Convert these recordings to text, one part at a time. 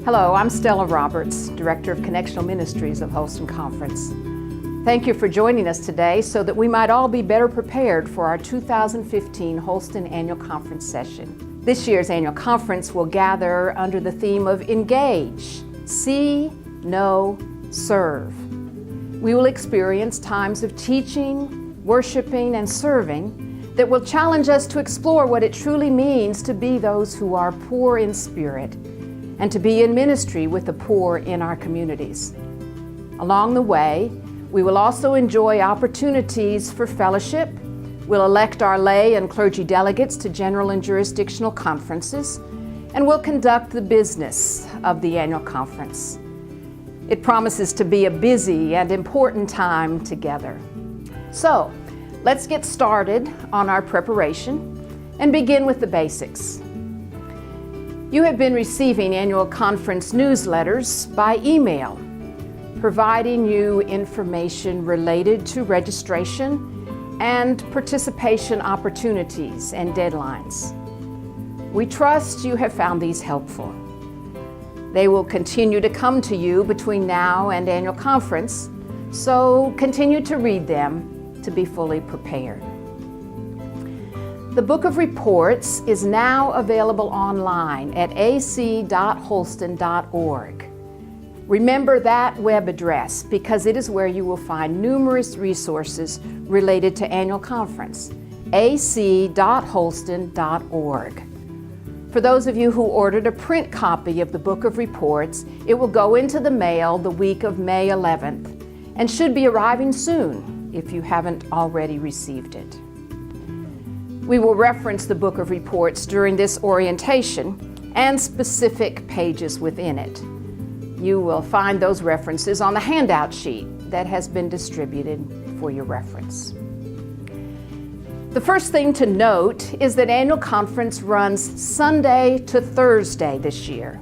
Hello, I'm Stella Roberts, Director of Connectional Ministries of Holston Conference. Thank you for joining us today so that we might all be better prepared for our 2015 Holston Annual Conference session. This year's annual conference will gather under the theme of Engage, See, Know, Serve. We will experience times of teaching, worshiping, and serving that will challenge us to explore what it truly means to be those who are poor in spirit and to be in ministry with the poor in our communities. Along the way, we will also enjoy opportunities for fellowship. We'll elect our lay and clergy delegates to general and jurisdictional conferences, and we'll conduct the business of the annual conference. It promises to be a busy and important time together. So, let's get started on our preparation and begin with the basics. You have been receiving annual conference newsletters by email, providing you information related to registration and participation opportunities and deadlines. We trust you have found these helpful. They will continue to come to you between now and annual conference, so continue to read them to be fully prepared. The Book of Reports is now available online at ac.holston.org. Remember that web address because it is where you will find numerous resources related to annual conference, ac.holston.org. For those of you who ordered a print copy of the Book of Reports, it will go into the mail the week of May 11th and should be arriving soon if you haven't already received it. We will reference the Book of Reports during this orientation and specific pages within it. You will find those references on the handout sheet that has been distributed for your reference. The first thing to note is that annual conference runs Sunday to Thursday this year.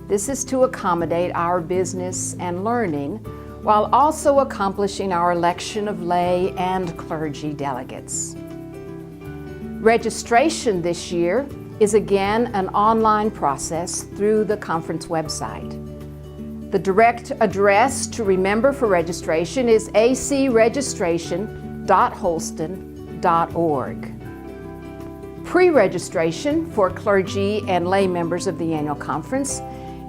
This is to accommodate our business and learning while also accomplishing our election of lay and clergy delegates. Registration this year is again an online process through the conference website. The direct address to remember for registration is acregistration.holston.org. Pre-registration for clergy and lay members of the annual conference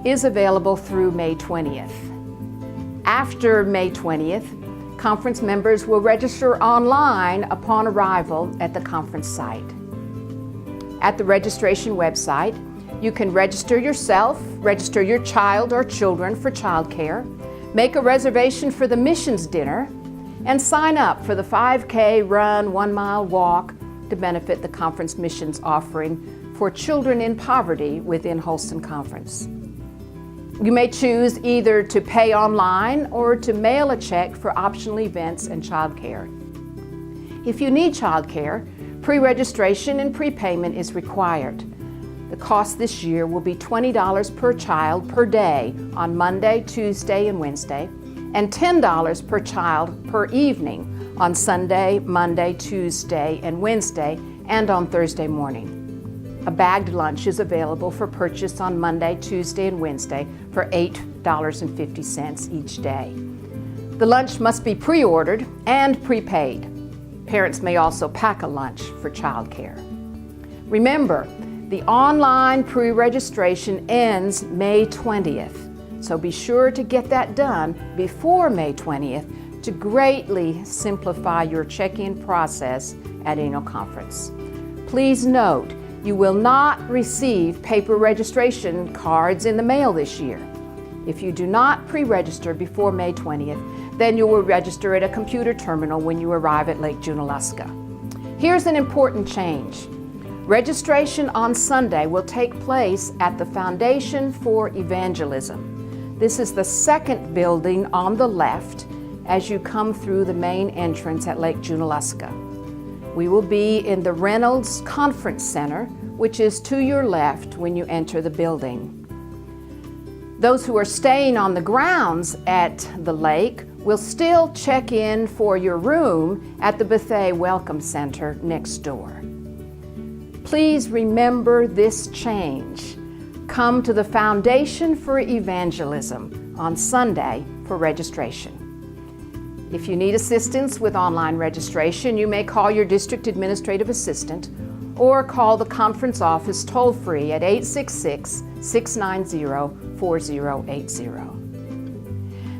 is available through May 20th. After May 20th, conference members will register online upon arrival at the conference site. At the registration website, you can register yourself, register your child or children for childcare, make a reservation for the missions dinner, and sign up for the 5K run, 1-mile walk to benefit the conference missions offering for children in poverty within Holston Conference. You may choose either to pay online or to mail a check for optional events and childcare. If you need childcare, pre-registration and prepayment is required. The cost this year will be $20 per child per day on Monday, Tuesday, and Wednesday, and $10 per child per evening on Sunday, Monday, Tuesday, and Wednesday, and on Thursday morning. A bagged lunch is available for purchase on Monday, Tuesday, and Wednesday for $8.50 each day. The lunch must be pre-ordered and prepaid. Parents may also pack a lunch for childcare. Remember, the online pre-registration ends May 20th, so be sure to get that done before May 20th to greatly simplify your check-in process at annual conference. Please note, you will not receive paper registration cards in the mail this year. If you do not pre-register before May 20th, then you will register at a computer terminal when you arrive at Lake Junaluska. Here's an important change. Registration on Sunday will take place at the Foundation for Evangelism. This is the second building on the left as you come through the main entrance at Lake Junaluska. We will be in the Reynolds Conference Center, which is to your left when you enter the building. Those who are staying on the grounds at the lake will still check in for your room at the Bethea Welcome Center next door. Please remember this change. come to the Foundation for Evangelism on Sunday for registration. If you need assistance with online registration, you may call your district administrative assistant or call the conference office toll-free at 866-690-4080.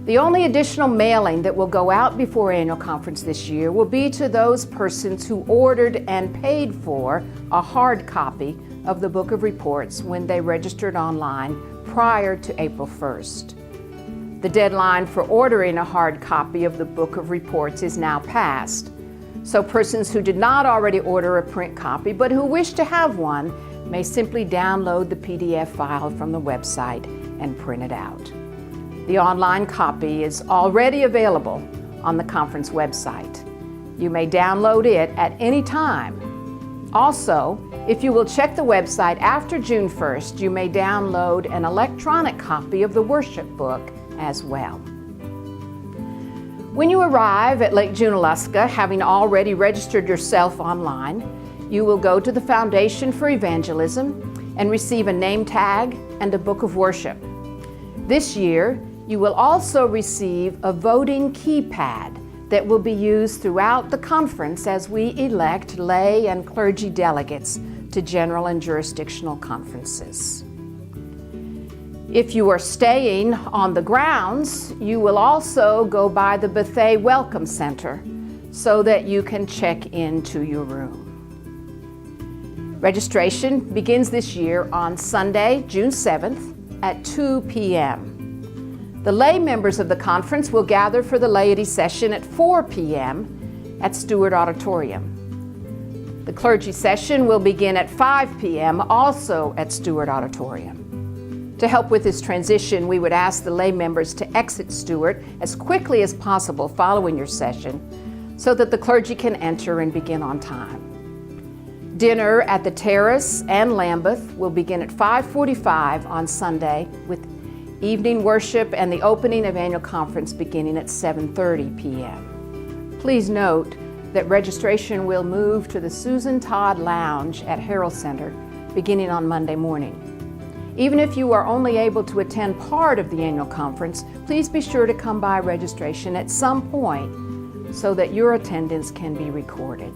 The only additional mailing that will go out before annual conference this year will be to those persons who ordered and paid for a hard copy of the Book of Reports when they registered online prior to April 1st. The deadline for ordering a hard copy of the Book of Reports is now past, so persons who did not already order a print copy but who wish to have one may simply download the PDF file from the website and print it out. The online copy is already available on the conference website. You may download it at any time. Also, if you will check the website after June 1st, you may download an electronic copy of the worship book as well. When you arrive at Lake Junaluska, having already registered yourself online, you will go to the Foundation for Evangelism and receive a name tag and a book of worship. This year, you will also receive a voting keypad that will be used throughout the conference as we elect lay and clergy delegates to general and jurisdictional conferences. If you are staying on the grounds, you will also go by the Bethea Welcome Center so that you can check into your room. Registration begins this year on Sunday, June 7th at 2 p.m. The lay members of the conference will gather for the laity session at 4 p.m. at Stewart Auditorium. The clergy session will begin at 5 p.m. also at Stewart Auditorium. To help with this transition, we would ask the lay members to exit Stewart as quickly as possible following your session so that the clergy can enter and begin on time. Dinner at the Terrace and Lambeth will begin at 5:45 on Sunday with evening worship and the opening of annual conference beginning at 7:30 p.m. Please note that registration will move to the Susan Todd Lounge at Harrell Center beginning on Monday morning. Even if you are only able to attend part of the annual conference, please be sure to come by registration at some point so that your attendance can be recorded.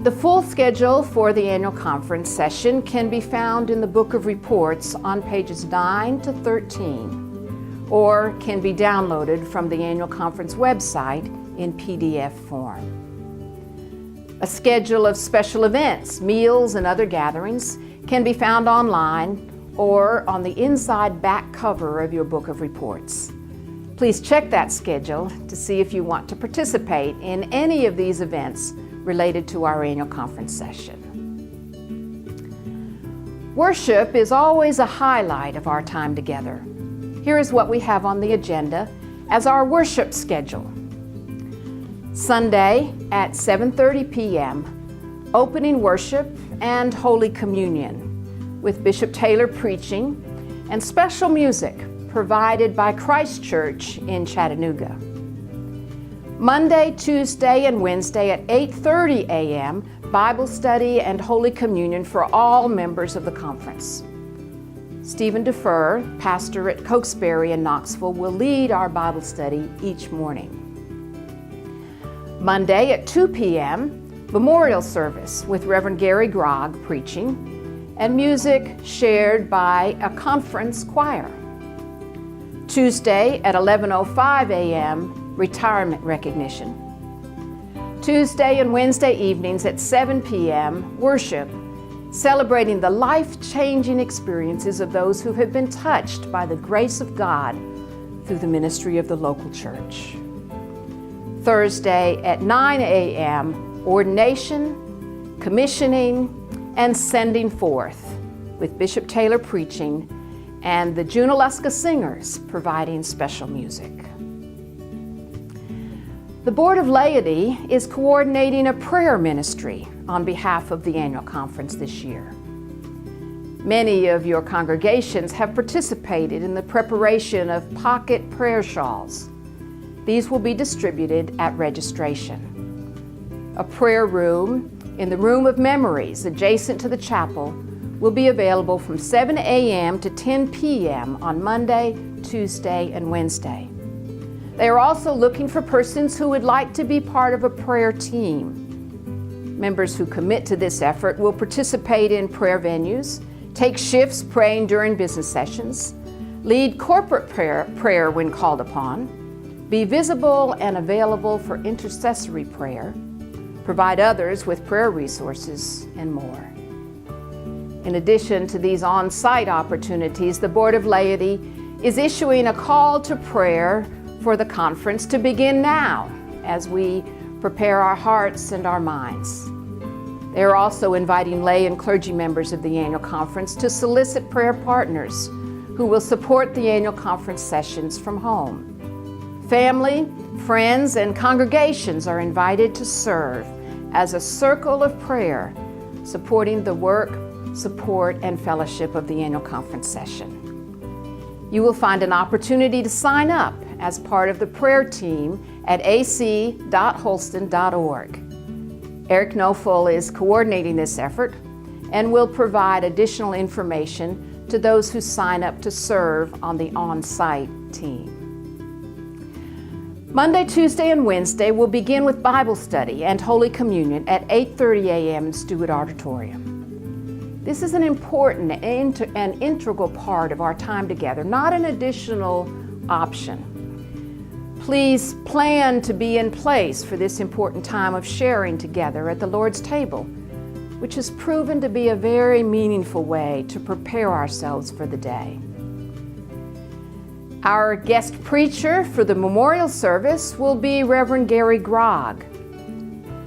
The full schedule for the annual conference session can be found in the Book of Reports on pages 9 to 13, or can be downloaded from the annual conference website in PDF form. A schedule of special events, meals, and other gatherings can be found online or on the inside back cover of your Book of Reports. Please check that schedule to see if you want to participate in any of these events related to our annual conference session. Worship is always a highlight of our time together. Here is what we have on the agenda as our worship schedule. Sunday at 7:30 p.m., opening worship and Holy Communion with Bishop Taylor preaching and special music provided by Christ Church in Chattanooga. Monday, Tuesday, and Wednesday at 8:30 a.m., Bible study and Holy Communion for all members of the conference. Stephen Defer, pastor at Cokesbury in Knoxville, will lead our Bible study each morning. Monday at 2 p.m., memorial service with Reverend Gary Grogg preaching and music shared by a conference choir. Tuesday at 11:05 a.m., retirement recognition. Tuesday and Wednesday evenings at 7 p.m., worship, celebrating the life-changing experiences of those who have been touched by the grace of God through the ministry of the local church. Thursday at 9 a.m., ordination, commissioning, and sending forth with Bishop Taylor preaching and the Junaluska Singers providing special music. The Board of Laity is coordinating a prayer ministry on behalf of the annual conference this year. Many of your congregations have participated in the preparation of pocket prayer shawls. These will be distributed at registration. A prayer room in the Room of Memories adjacent to the chapel will be available from 7 a.m. to 10 p.m. on Monday, Tuesday, and Wednesday. They are also looking for persons who would like to be part of a prayer team. Members who commit to this effort will participate in prayer venues, take shifts praying during business sessions, lead corporate prayer when called upon, be visible and available for intercessory prayer, provide others with prayer resources, and more. In addition to these on-site opportunities, the Board of Laity is issuing a call to prayer for the conference to begin now as we prepare our hearts and our minds. They are also inviting lay and clergy members of the annual conference to solicit prayer partners who will support the annual conference sessions from home. Family, friends, and congregations are invited to serve as a circle of prayer, supporting the work, support, and fellowship of the annual conference session. You will find an opportunity to sign up as part of the prayer team at ac.holston.org. Eric Nofel is coordinating this effort and will provide additional information to those who sign up to serve on the on-site team. Monday, Tuesday, and Wednesday will begin with Bible study and Holy Communion at 8:30 a.m. in Stewart Auditorium. This is an important and integral part of our time together, not an additional option. Please plan to be in place for this important time of sharing together at the Lord's table, which has proven to be a very meaningful way to prepare ourselves for the day. Our guest preacher for the memorial service will be Reverend Gary Grogg.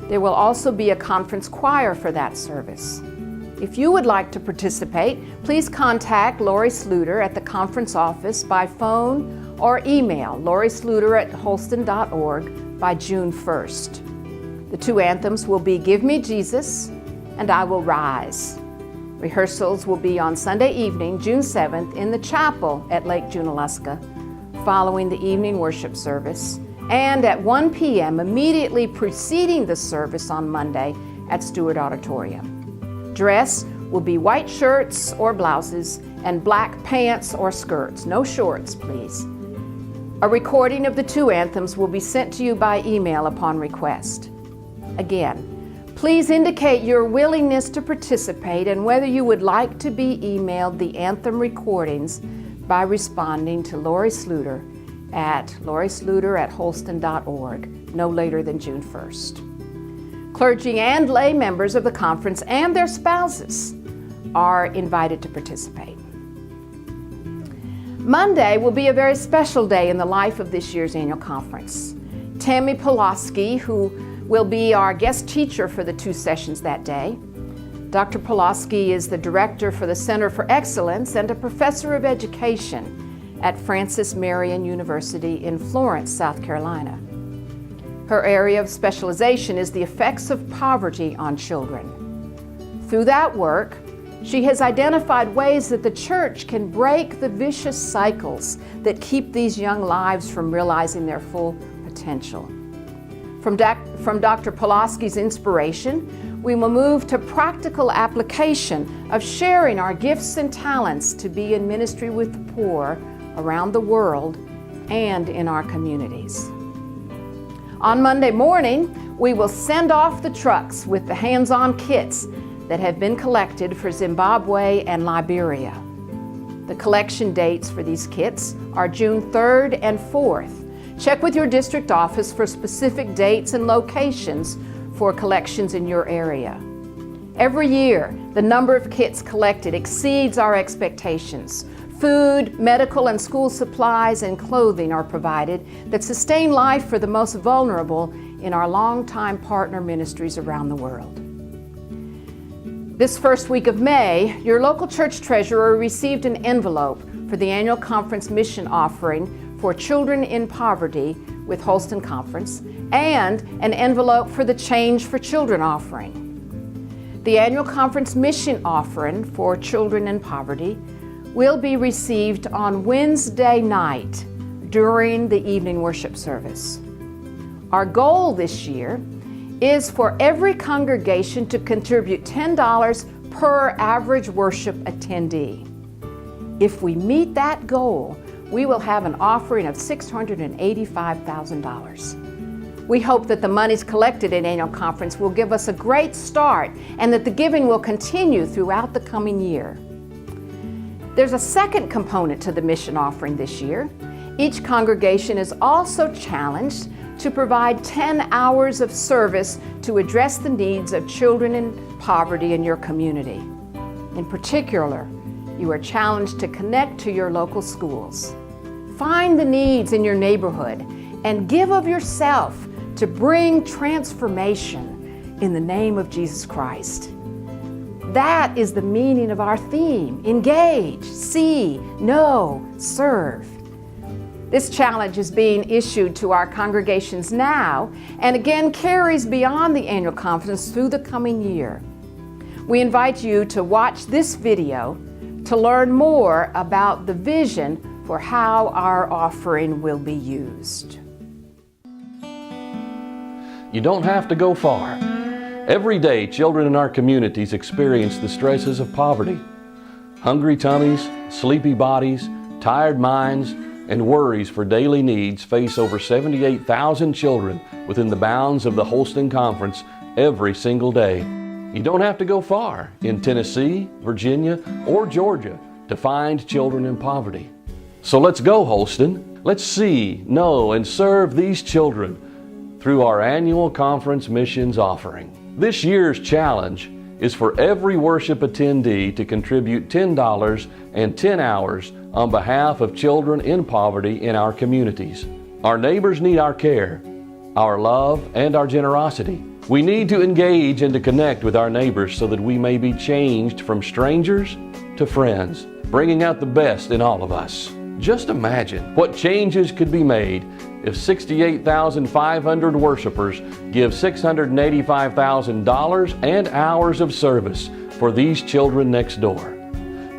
There will also be a conference choir for that service. If you would like to participate, please contact Lori Sluter at the conference office by phone or email lorisluter@holston.org by June 1st. The two anthems will be Give Me Jesus and I Will Rise. Rehearsals will be on Sunday evening, June 7th, in the chapel at Lake Junaluska, following the evening worship service, and at 1 p.m. immediately preceding the service on Monday at Stewart Auditorium. Dress will be white shirts or blouses and black pants or skirts, no shorts, please. A recording of the two anthems will be sent to you by email upon request. Again, please indicate your willingness to participate and whether you would like to be emailed the anthem recordings by responding to Lori Sluter at lorisluter@holston.org no later than June 1st. Clergy and lay members of the conference and their spouses are invited to participate. Monday will be a very special day in the life of this year's annual conference. Tammy Pulaski, who will be our guest teacher for the two sessions that day. Dr. Pulaski is the director for the Center for Excellence and a professor of education at Francis Marion University in Florence, South Carolina. Her area of specialization is the effects of poverty on children. Through that work, she has identified ways that the church can break the vicious cycles that keep these young lives from realizing their full potential. From Dr. Pulaski's inspiration, we will move to practical application of sharing our gifts and talents to be in ministry with the poor around the world and in our communities. On Monday morning, we will send off the trucks with the hands-on kits that have been collected for Zimbabwe and Liberia. The collection dates for these kits are June 3rd and 4th. Check with your district office for specific dates and locations for collections in your area. Every year, the number of kits collected exceeds our expectations. Food, medical and school supplies, and clothing are provided that sustain life for the most vulnerable in our longtime partner ministries around the world. This first week of May, your local church treasurer received an envelope for the annual conference mission offering for children in poverty with Holston Conference and an envelope for the Change for Children offering. The annual conference mission offering for children in poverty will be received on Wednesday night during the evening worship service. Our goal this year is for every congregation to contribute $10 per average worship attendee. If we meet that goal, we will have an offering of $685,000. We hope that the monies collected at annual conference will give us a great start and that the giving will continue throughout the coming year. There's a second component to the mission offering this year. Each congregation is also challenged to provide 10 hours of service to address the needs of children in poverty in your community. In particular, you are challenged to connect to your local schools. Find the needs in your neighborhood and give of yourself to bring transformation in the name of Jesus Christ. That is the meaning of our theme: engage, see, know, serve. This challenge is being issued to our congregations now and again carries beyond the annual conference through the coming year. We invite you to watch this video to learn more about the vision for how our offering will be used. You don't have to go far. Every day, children in our communities experience the stresses of poverty. Hungry tummies, sleepy bodies, tired minds, and worries for daily needs face over 78,000 children within the bounds of the Holston Conference every single day. You don't have to go far in Tennessee, Virginia, or Georgia to find children in poverty. So let's go, Holston. Let's see, know, and serve these children through our annual conference missions offering. This year's challenge is for every worship attendee to contribute $10 and 10 hours on behalf of children in poverty in our communities. Our neighbors need our care, our love, and our generosity. We need to engage and to connect with our neighbors so that we may be changed from strangers to friends, bringing out the best in all of us. Just imagine what changes could be made if 68,500 worshipers give $685,000 and hours of service for these children next door.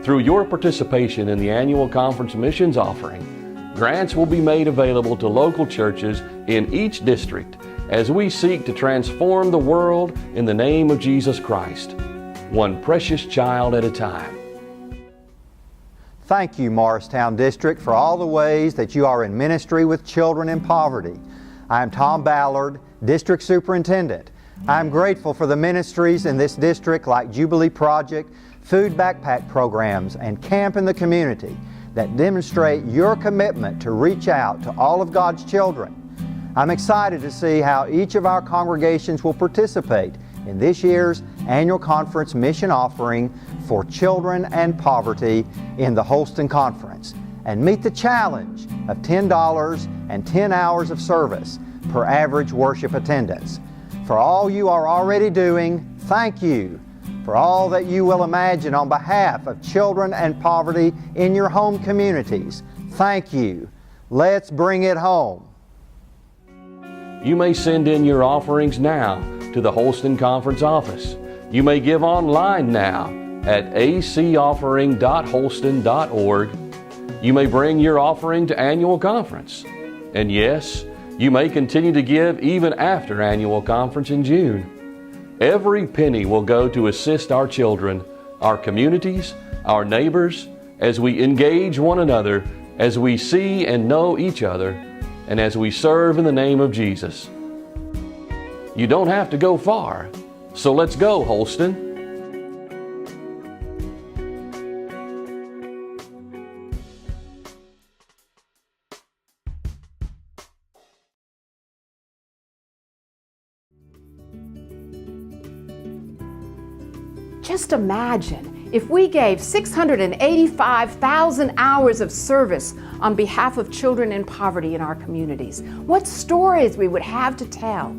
Through your participation in the annual conference missions offering, grants will be made available to local churches in each district as we seek to transform the world in the name of Jesus Christ, one precious child at a time. Thank you, Morristown District, for all the ways that you are in ministry with children in poverty. I am Tom Ballard, District Superintendent. I am grateful for the ministries in this district like Jubilee Project, food backpack programs, and Camp in the Community that demonstrate your commitment to reach out to all of God's children. I'm excited to see how each of our congregations will participate in this year's annual conference mission offering for children and poverty in the Holston Conference, and meet the challenge of $10 and 10 hours of service per average worship attendance. For all you are already doing, thank you. For all that you will imagine on behalf of children and poverty in your home communities, thank you. Let's bring it home. You may send in your offerings now to the Holston Conference office. You may give online now at acoffering.holston.org. You may bring your offering to annual conference. And yes, you may continue to give even after annual conference in June. Every penny will go to assist our children, our communities, our neighbors, as we engage one another, as we see and know each other, and as we serve in the name of Jesus. You don't have to go far, so let's go, Holston. Just imagine if we gave 685,000 hours of service on behalf of children in poverty in our communities. What stories we would have to tell.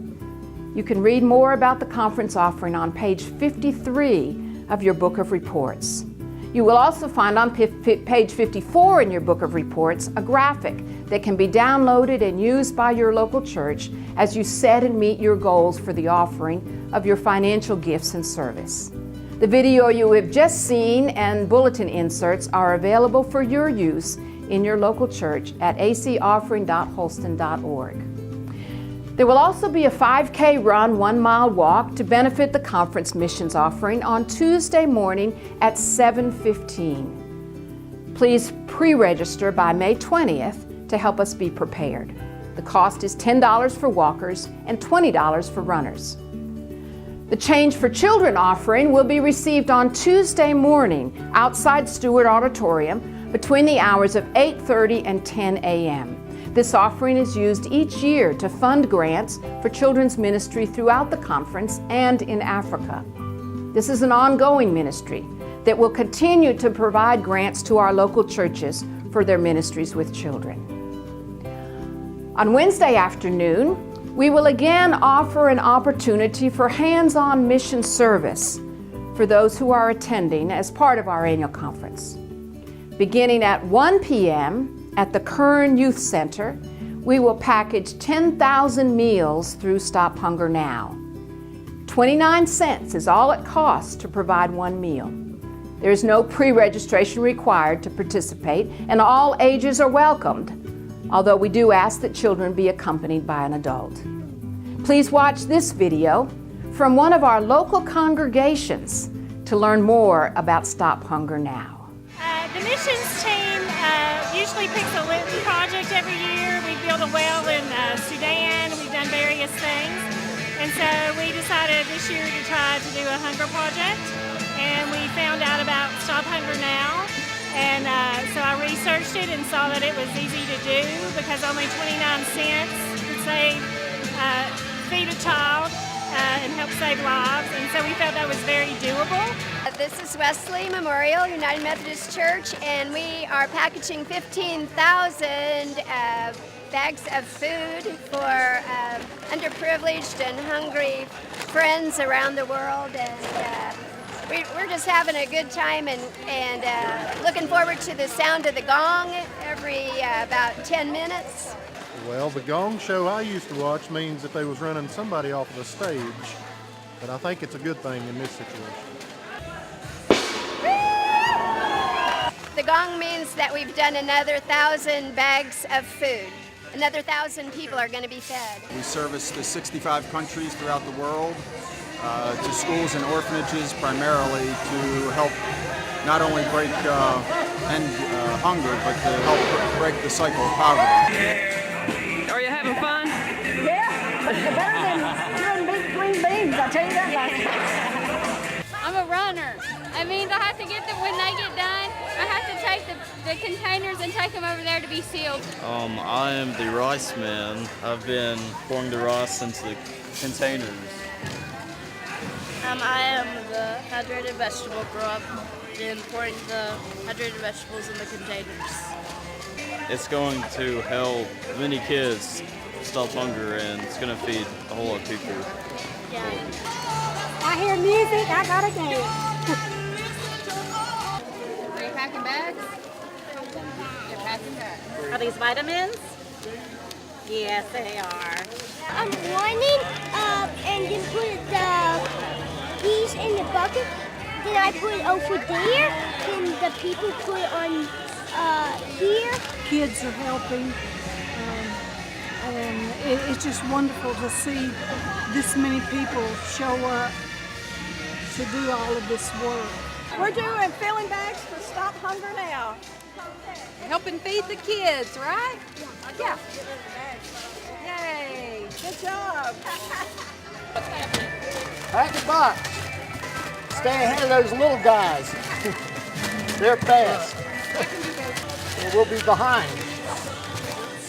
You can read more about the conference offering on page 53 of your book of reports. You will also find on page 54 in your book of reports a graphic that can be downloaded and used by your local church as you set and meet your goals for the offering of your financial gifts and service. The video you have just seen and bulletin inserts are available for your use in your local church at acoffering.holston.org. There will also be a 5K run, 1-mile walk to benefit the conference missions offering on Tuesday morning at 7:15. Please pre-register by May 20th to help us be prepared. The cost is $10 for walkers and $20 for runners. The Change for Children offering will be received on Tuesday morning outside Stewart Auditorium between the hours of 8:30 and 10 a.m. This offering is used each year to fund grants for children's ministry throughout the conference and in Africa. This is an ongoing ministry that will continue to provide grants to our local churches for their ministries with children. On Wednesday afternoon, we will again offer an opportunity for hands-on mission service for those who are attending as part of our annual conference. Beginning at 1 p.m. at the Kern Youth Center, we will package 10,000 meals through Stop Hunger Now. 29 cents is all it costs to provide one meal. There is no pre-registration required to participate, and all ages are welcomed, although we do ask that children be accompanied by an adult. Please watch this video from one of our local congregations to learn more about Stop Hunger Now. The missions team usually picks a Linton project every year. We build a well in Sudan. We've done various things. And so we decided this year to try to do a hunger project. And we found out about Stop Hunger Now. And so I researched it and saw that it was easy to do because only 29 cents could feed a child and help save lives. And so we felt that was very doable. This is Wesley Memorial United Methodist Church, and we are packaging 15,000 bags of food for underprivileged and hungry friends around the world. And we're just having a good time and looking forward to the sound of the gong every about 10 minutes. Well, the gong show I used to watch means that they was running somebody off of the stage, but I think it's a good thing in this situation. The gong means that we've done another 1,000 bags of food. Another 1,000 people are going to be fed. We service the 65 countries throughout the world, to schools and orphanages primarily to help not only end hunger, but to help break the cycle of poverty. Are you having fun? Yeah, better than chewing big green beans, I'll tell you that much. I'm a runner. That means I have to get them when they get done. I have to take the containers and take them over there to be sealed. I am the rice man. I've been pouring the rice into the containers. I am the hydrated vegetable grower. I've been pouring the hydrated vegetables in the containers. It's going to help many kids stop hunger, and it's going to feed a whole lot of people. Yeah. I hear music, I gotta dance. Are you packing bags? You're packing bags. Are these vitamins? Yes, they are. I'm winding up and then put these in the bucket. Then I put it over there. Then the people put it on here. Kids are helping, and it's just wonderful to see this many people show up to do all of this work. We're doing filling bags for Stop Hunger Now. Helping feed the kids, right? Yeah. Yay, good job. Pack your box. Stay ahead of those little guys. They're fast. And we'll be behind.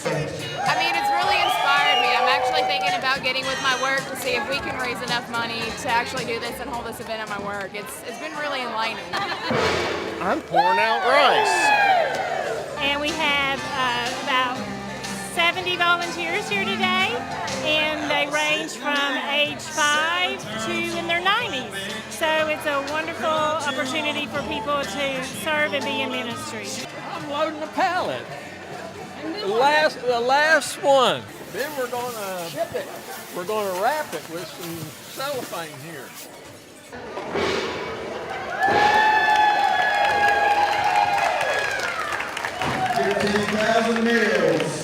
I mean, it's really inspired me. I'm actually thinking about getting with my work to see if we can raise enough money to actually do this and hold this event at my work. It's been really enlightening. I'm pouring out rice. And we have about 70 volunteers here today, and they range from age 5 to in their 90s. So it's a wonderful opportunity for people to serve and be in ministry. I'm loading the pallet. The last one. Then we're going to ship it. We're going to wrap it with some cellophane here. 15,000 meals.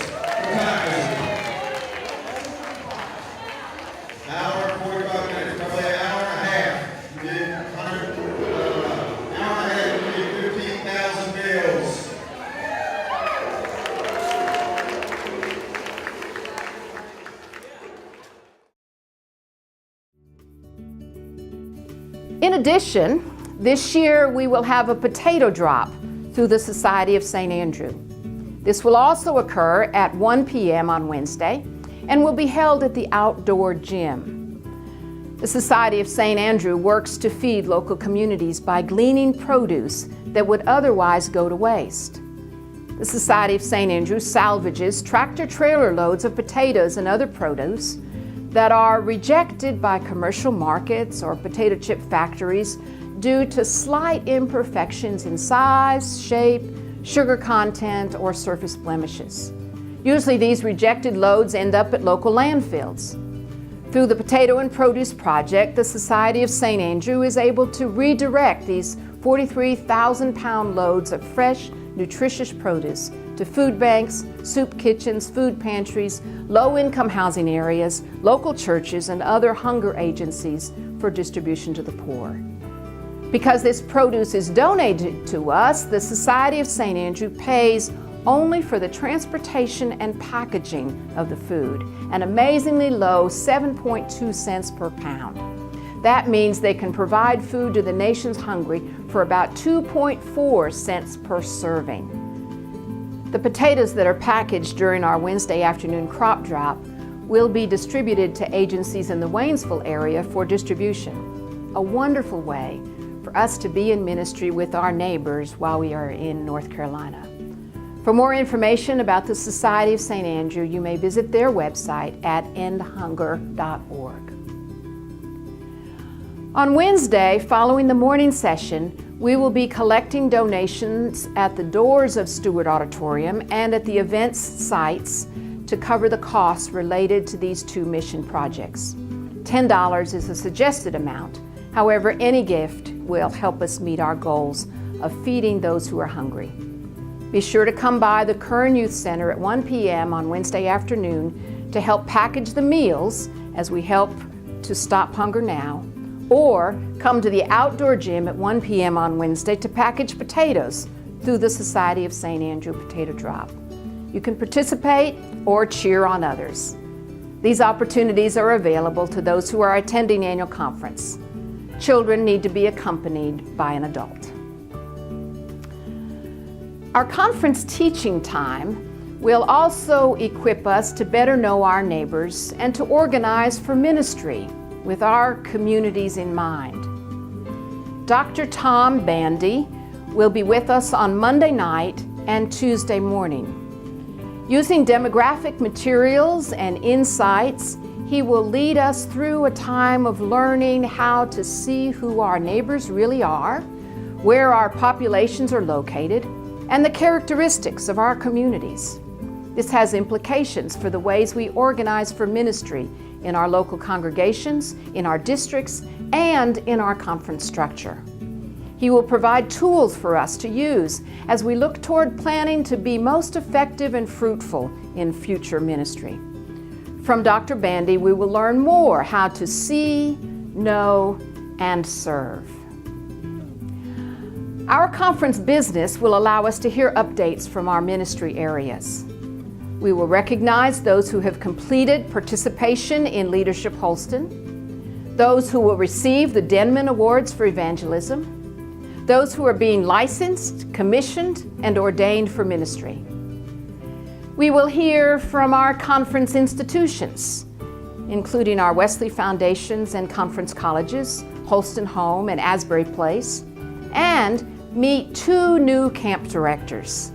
In addition, this year we will have a potato drop through the Society of St. Andrew. This will also occur at 1 p.m. on Wednesday and will be held at the outdoor gym. The Society of St. Andrew works to feed local communities by gleaning produce that would otherwise go to waste. The Society of St. Andrew salvages tractor-trailer loads of potatoes and other produce that are rejected by commercial markets or potato chip factories due to slight imperfections in size, shape, sugar content, or surface blemishes. Usually these rejected loads end up at local landfills. Through the Potato and Produce Project, the Society of St. Andrew is able to redirect these 43,000-pound loads of fresh, nutritious produce to food banks, soup kitchens, food pantries, low-income housing areas, local churches, and other hunger agencies for distribution to the poor. Because this produce is donated to us, the Society of St. Andrew pays only for the transportation and packaging of the food, an amazingly low 7.2 cents per pound. That means they can provide food to the nation's hungry for about 2.4 cents per serving. The potatoes that are packaged during our Wednesday afternoon crop drop will be distributed to agencies in the Waynesville area for distribution. A wonderful way for us to be in ministry with our neighbors while we are in North Carolina. For more information about the Society of St. Andrew, you may visit their website at endhunger.org. On Wednesday, following the morning session, we will be collecting donations at the doors of Stewart Auditorium and at the events sites to cover the costs related to these two mission projects. $10 is a suggested amount. However, any gift will help us meet our goals of feeding those who are hungry. Be sure to come by the Kern Youth Center at 1 p.m. on Wednesday afternoon to help package the meals as we help to stop hunger now, or come to the outdoor gym at 1 p.m. on Wednesday to package potatoes through the Society of St. Andrew Potato Drop. You can participate or cheer on others. These opportunities are available to those who are attending annual conference. Children need to be accompanied by an adult. Our conference teaching time will also equip us to better know our neighbors and to organize for ministry with our communities in mind. Dr. Tom Bandy will be with us on Monday night and Tuesday morning. Using demographic materials and insights, he will lead us through a time of learning how to see who our neighbors really are, where our populations are located, and the characteristics of our communities. This has implications for the ways we organize for ministry in our local congregations, in our districts, and in our conference structure. He will provide tools for us to use as we look toward planning to be most effective and fruitful in future ministry. From Dr. Bandy, we will learn more how to see, know, and serve. Our conference business will allow us to hear updates from our ministry areas. We will recognize those who have completed participation in Leadership Holston, those who will receive the Denman Awards for Evangelism, those who are being licensed, commissioned, and ordained for ministry. We will hear from our conference institutions, including our Wesley Foundations and Conference Colleges, Holston Home and Asbury Place, and meet 2 new camp directors.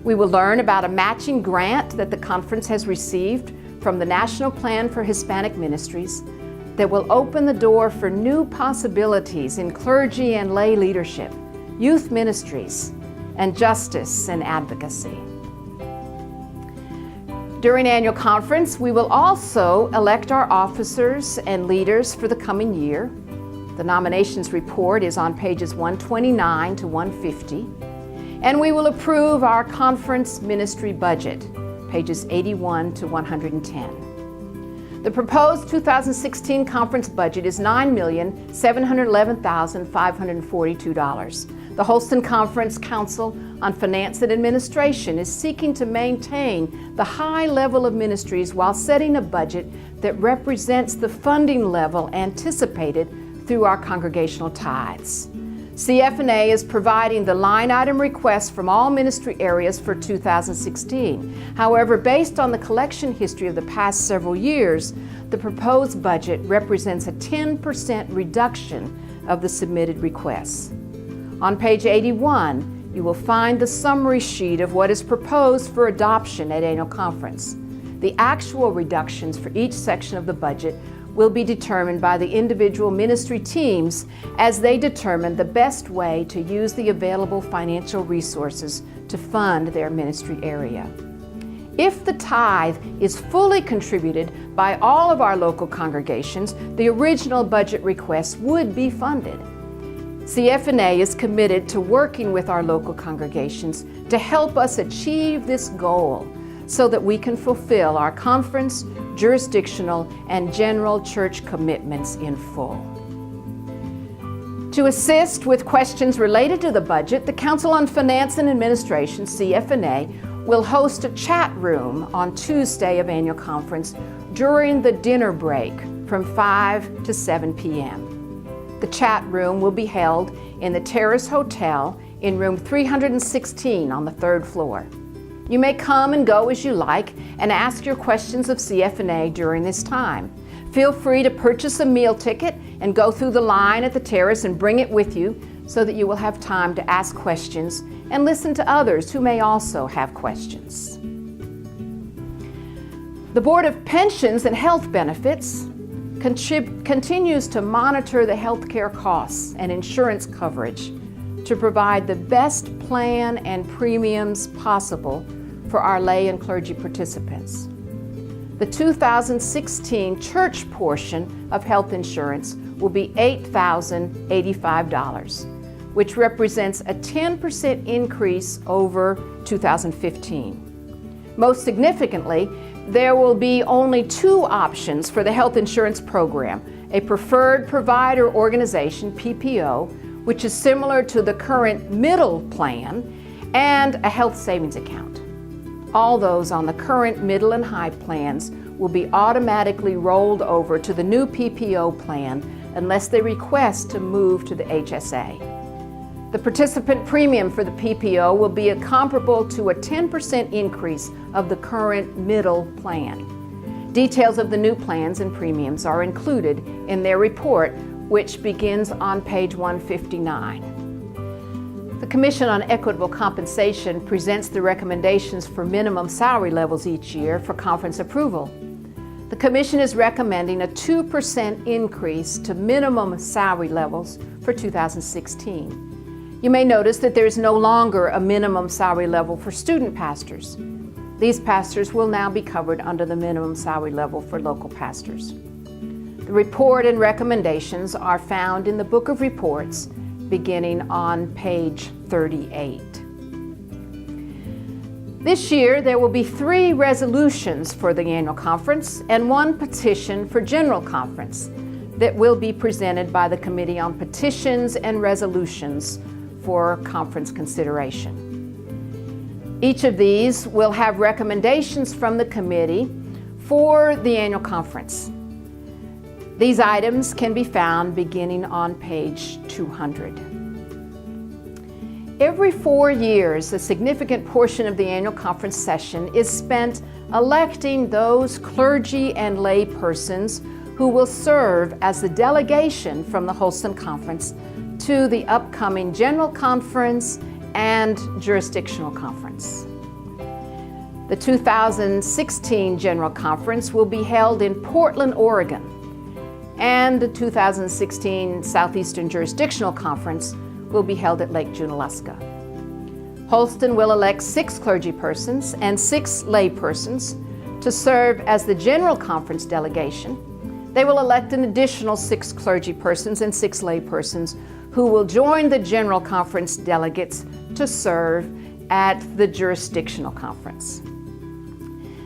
We will learn about a matching grant that the conference has received from the National Plan for Hispanic Ministries that will open the door for new possibilities in clergy and lay leadership, youth ministries, and justice and advocacy. During annual conference, we will also elect our officers and leaders for the coming year. The nominations report is on pages 129 to 150, and we will approve our conference ministry budget, pages 81 to 110. The proposed 2016 conference budget is $9,711,542. The Holston Conference Council on Finance and Administration is seeking to maintain the high level of ministries while setting a budget that represents the funding level anticipated through our congregational tithes. CF&A is providing the line item requests from all ministry areas for 2016. However, based on the collection history of the past several years, the proposed budget represents a 10% reduction of the submitted requests. On page 81, you will find the summary sheet of what is proposed for adoption at annual conference. The actual reductions for each section of the budget will be determined by the individual ministry teams as they determine the best way to use the available financial resources to fund their ministry area. If the tithe is fully contributed by all of our local congregations, the original budget requests would be funded. CF&A is committed to working with our local congregations to help us achieve this goal so that we can fulfill our conference, jurisdictional, and general church commitments in full. To assist with questions related to the budget, the Council on Finance and Administration, CF&A, will host a chat room on Tuesday of annual conference during the dinner break from 5 to 7 p.m. The chat room will be held in the Terrace Hotel in room 316 on the 3rd floor. You may come and go as you like and ask your questions of CF&A during this time. Feel free to purchase a meal ticket and go through the line at the Terrace and bring it with you so that you will have time to ask questions and listen to others who may also have questions. The Board of Pensions and Health Benefits continues to monitor the health care costs and insurance coverage to provide the best plan and premiums possible for our lay and clergy participants. The 2016 church portion of health insurance will be $8,085, which represents a 10% increase over 2015. Most significantly, there will be only 2 options for the health insurance program: a preferred provider organization, PPO, which is similar to the current middle plan, and a health savings account. All those on the current middle and high plans will be automatically rolled over to the new PPO plan unless they request to move to the HSA. The participant premium for the PPO will be comparable to a 10% increase of the current middle plan. Details of the new plans and premiums are included in their report, which begins on page 159. The Commission on Equitable Compensation presents the recommendations for minimum salary levels each year for conference approval. The Commission is recommending a 2% increase to minimum salary levels for 2016. You may notice that there is no longer a minimum salary level for student pastors. These pastors will now be covered under the minimum salary level for local pastors. The report and recommendations are found in the Book of Reports beginning on page 38. This year there will be 3 resolutions for the annual conference and 1 petition for general conference that will be presented by the Committee on Petitions and Resolutions for conference consideration. Each of these will have recommendations from the committee for the annual conference. These items can be found beginning on page 200. Every 4 years, a significant portion of the annual conference session is spent electing those clergy and lay persons who will serve as the delegation from the Holston Conference to the upcoming General Conference and Jurisdictional Conference. The 2016 General Conference will be held in Portland, Oregon, and the 2016 Southeastern Jurisdictional Conference will be held at Lake Junaluska. Holston will elect 6 clergy persons and 6 lay persons to serve as the General Conference delegation. They will elect an additional 6 clergy persons and 6 lay persons who will join the General Conference delegates to serve at the Jurisdictional Conference.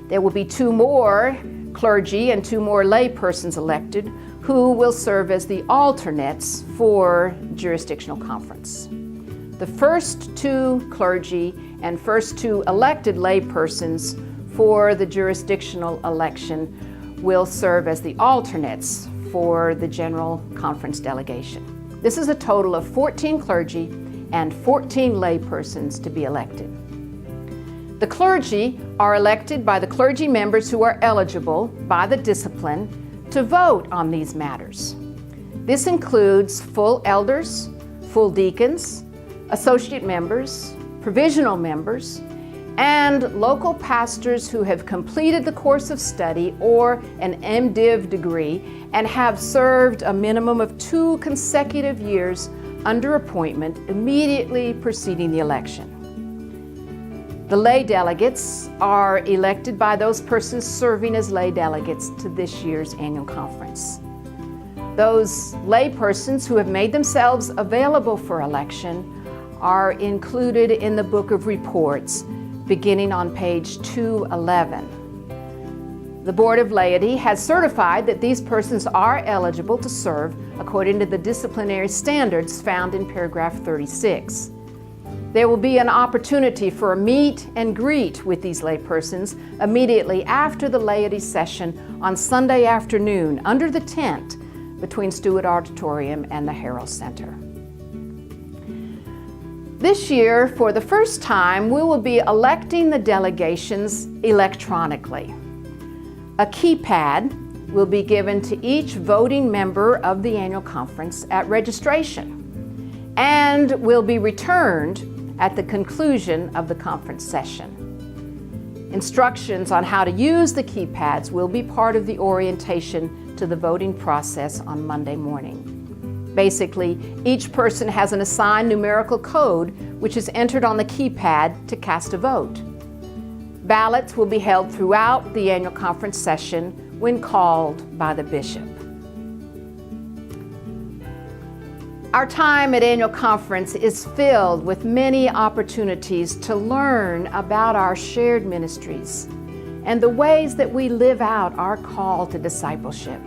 There will be 2 more clergy and 2 more lay persons elected who will serve as the alternates for Jurisdictional Conference. The first 2 clergy and first 2 elected lay persons for the jurisdictional election will serve as the alternates for the General Conference delegation. This is a total of 14 clergy and 14 lay persons to be elected. The clergy are elected by the clergy members who are eligible by the discipline to vote on these matters. This includes full elders, full deacons, associate members, provisional members, and local pastors who have completed the course of study or an MDiv degree and have served a minimum of 2 consecutive years under appointment immediately preceding the election. The lay delegates are elected by those persons serving as lay delegates to this year's annual conference. Those lay persons who have made themselves available for election are included in the Book of Reports, beginning on page 211. The Board of Laity has certified that these persons are eligible to serve according to the disciplinary standards found in paragraph 36. There will be an opportunity for a meet and greet with these lay persons immediately after the laity session on Sunday afternoon under the tent between Stewart Auditorium and the Herald Center. This year, for the first time, we will be electing the delegations electronically. A keypad will be given to each voting member of the annual conference at registration and will be returned at the conclusion of the conference session. Instructions on how to use the keypads will be part of the orientation to the voting process on Monday morning. Basically, each person has an assigned numerical code which is entered on the keypad to cast a vote. Ballots will be held throughout the annual conference session when called by the bishop. Our time at annual conference is filled with many opportunities to learn about our shared ministries and the ways that we live out our call to discipleship.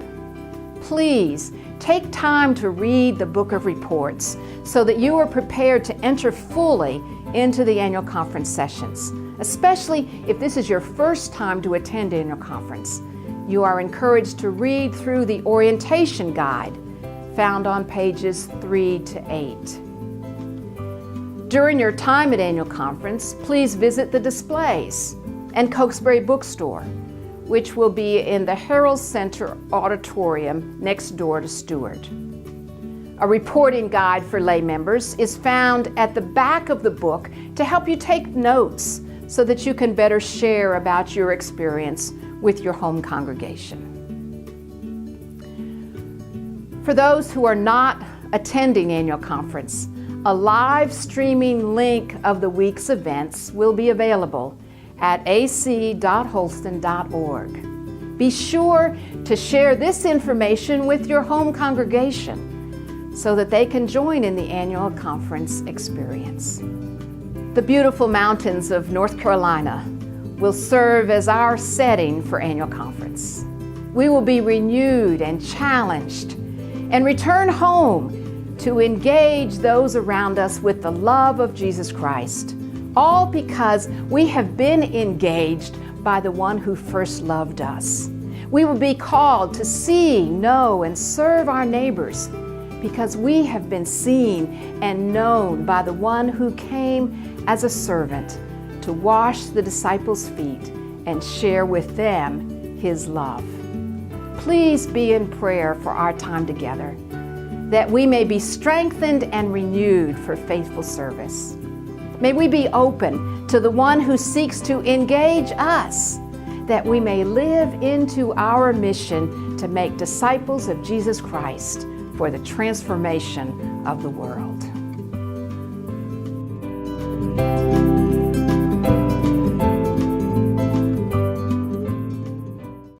Please take time to read the Book of Reports so that you are prepared to enter fully into the annual conference sessions, especially if this is your first time to attend annual conference. You are encouraged to read through the orientation guide found on pages 3 to 8. During your time at annual conference, please visit the displays and Cokesbury Bookstore, which will be in the Herald Center auditorium next door to Stewart. A reporting guide for lay members is found at the back of the book to help you take notes so that you can better share about your experience with your home congregation. For those who are not attending annual conference, a live streaming link of the week's events will be available at ac.holston.org. Be sure to share this information with your home congregation so that they can join in the annual conference experience. The beautiful mountains of North Carolina will serve as our setting for annual conference. We will be renewed and challenged and return home to engage those around us with the love of Jesus Christ, all because we have been engaged by the one who first loved us. We will be called to see, know, and serve our neighbors because we have been seen and known by the one who came as a servant to wash the disciples' feet and share with them his love. Please be in prayer for our time together, that we may be strengthened and renewed for faithful service. May we be open to the one who seeks to engage us, that we may live into our mission to make disciples of Jesus Christ for the transformation of the world.